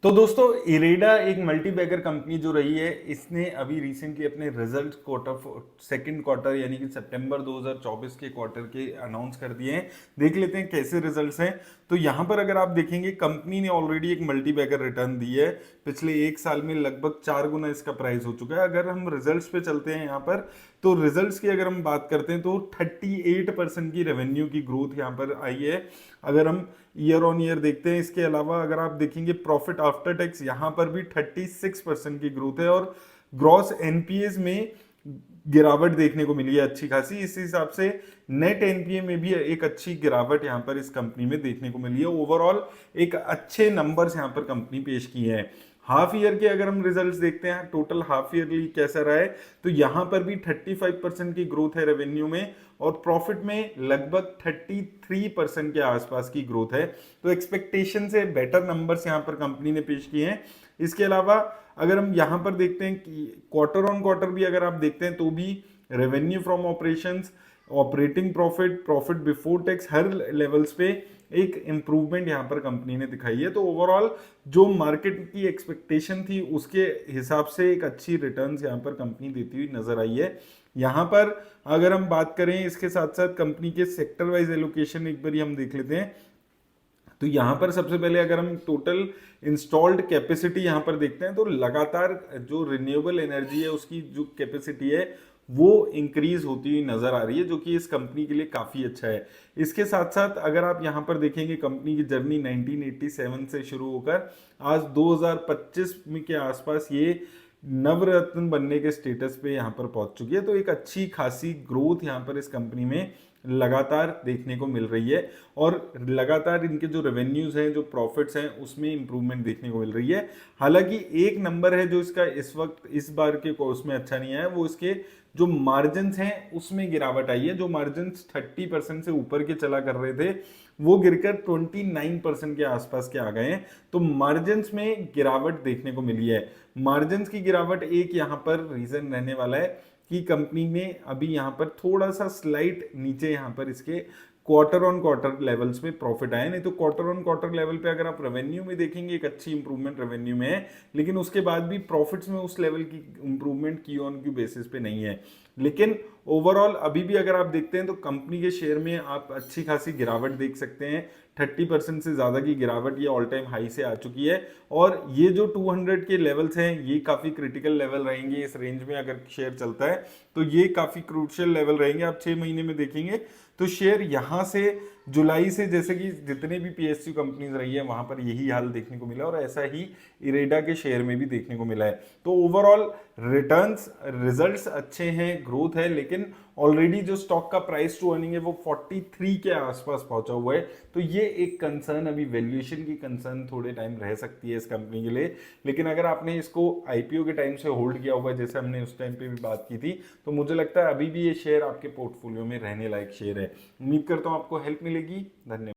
तो दोस्तों इरेडा एक मल्टी बैगर कंपनी जो रही है, इसने अभी रिसेंटली अपने रिजल्ट सेकंड क्वार्टर यानी कि सितंबर 2024 के क्वार्टर के अनाउंस कर दिए हैं। देख लेते हैं कैसे रिजल्ट्स हैं। तो यहाँ पर अगर आप देखेंगे, कंपनी ने ऑलरेडी एक मल्टी बैगर रिटर्न दी है। पिछले एक साल में लगभग 4 गुना इसका प्राइस हो चुका है। अगर हम रिजल्ट्स पे चलते हैं यहाँ पर, तो रिजल्ट्स की अगर हम बात करते हैं तो 38% की रेवेन्यू की ग्रोथ यहाँ पर आई है, अगर हम ईयर ऑन ईयर देखते हैं। इसके अलावा अगर आप देखेंगे प्रॉफिट आफ्टर टैक्स, यहाँ पर भी 36% की ग्रोथ है, और ग्रॉस एनपीएस में गिरावट देखने को मिली है अच्छी खासी। इस हिसाब से नेट एनपीए में भी एक अच्छी गिरावट यहाँ पर इस कंपनी में देखने को मिली है। ओवरऑल एक अच्छे नंबर्स यहाँ पर कंपनी पेश किए हैं। हाफ ईयर के अगर हम रिजल्ट्स देखते हैं, टोटल हाफ ईयरली कैसा रहा है, तो यहाँ पर भी 35% की ग्रोथ है रेवेन्यू में, और प्रॉफिट में लगभग 33% के आसपास की ग्रोथ है। तो एक्सपेक्टेशन से बेटर नंबर्स यहाँ पर कंपनी ने पेश किए हैं। इसके अलावा अगर हम यहाँ पर देखते हैं कि क्वार्टर ऑन क्वार्टर भी अगर आप देखते हैं, तो भी revenue from operations, operating profit, profit before tax, her levels पे एक इम्प्रूवमेंट यहाँ पर कंपनी ने दिखाई है। तो ओवरऑल जो मार्केट की एक्सपेक्टेशन थी उसके हिसाब से एक अच्छी रिटर्न्स यहाँ पर कंपनी देती हुई नजर आई है। यहाँ पर अगर हम बात करें, इसके साथ साथ कंपनी के सेक्टर वाइज एलोकेशन एक बार हम देख लेते हैं। तो यहाँ पर सबसे पहले अगर हम टोटल इंस्टॉल्ड कैपेसिटी यहाँ पर देखते हैं, तो लगातार जो रिन्यूएबल एनर्जी है उसकी जो कैपेसिटी है वो इंक्रीज होती हुई नजर आ रही है, जो कि इस कंपनी के लिए काफी अच्छा है। इसके साथ साथ अगर आप यहाँ पर देखेंगे, कंपनी की जर्नी 1987 से शुरू होकर आज 2025 में के आसपास ये नवरत्न बनने के स्टेटस पे यहाँ पर पहुंच चुकी है। तो एक अच्छी खासी ग्रोथ यहाँ पर इस कंपनी में लगातार देखने को मिल रही है, और लगातार इनके जो रेवेन्यूज हैं, जो प्रॉफिट्स हैं, उसमें इंप्रूवमेंट देखने को मिल रही है। हालांकि एक नंबर है जो इसका इस वक्त इस बार के कोर्स में अच्छा नहीं आया, वो इसके जो मार्जिन हैं उसमें गिरावट आई है। जो मार्जिन 30% से ऊपर के चला कर रहे थे, वो गिरकर 29% के आसपास के आ गए हैं। तो मार्जिन में गिरावट देखने को मिली है। मार्जिन की गिरावट एक यहाँ पर रीजन रहने वाला है कि कंपनी ने अभी यहाँ पर थोड़ा सा स्लाइट नीचे यहाँ पर इसके क्वार्टर ऑन क्वार्टर लेवल्स में प्रॉफिट आए। नहीं तो क्वार्टर ऑन क्वार्टर लेवल पे अगर आप रेवेन्यू में देखेंगे, एक अच्छी इंप्रूवमेंट रेवेन्यू में है, लेकिन उसके बाद भी प्रॉफिट्स में उस लेवल की इंप्रूवमेंट की ऑन क्यू बेसिस पे नहीं है। लेकिन ओवरऑल अभी भी अगर आप देखते हैं, तो कंपनी के शेयर में आप अच्छी खासी गिरावट देख सकते हैं। 30% से ज्यादा की गिरावट ये ऑल टाइम हाई से आ चुकी है, और ये जो 200 के लेवल्स हैं ये काफी क्रिटिकल लेवल रहेंगे। इस रेंज में अगर शेयर चलता है तो ये काफी क्रूशियल लेवल रहेंगे। आप 6 महीने में देखेंगे तो शेयर यहाँ से जुलाई से, जैसे कि जितने भी पीएसयू कंपनीज रही है वहां पर यही हाल देखने को मिला, और ऐसा ही इरेडा के शेयर में भी देखने को मिला है। तो ओवरऑल रिटर्न्स रिजल्ट्स अच्छे हैं, ग्रोथ है, लेकिन ऑलरेडी जो स्टॉक का प्राइस टू अर्निंग है वो 43 के आसपास पहुंचा हुआ है। तो ये एक कंसर्न, अभी वैल्यूएशन की कंसर्न थोड़े टाइम रह सकती है इस कंपनी के लिए। लेकिन अगर आपने इसको आईपीओ के टाइम से होल्ड किया हुआ है, जैसे हमने उस टाइम पे भी बात की थी, तो मुझे लगता है अभी भी ये शेयर आपके पोर्टफोलियो में रहने लायक शेयर है। उम्मीद करता हूँ आपको हेल्प मिलेगी। धन्यवाद।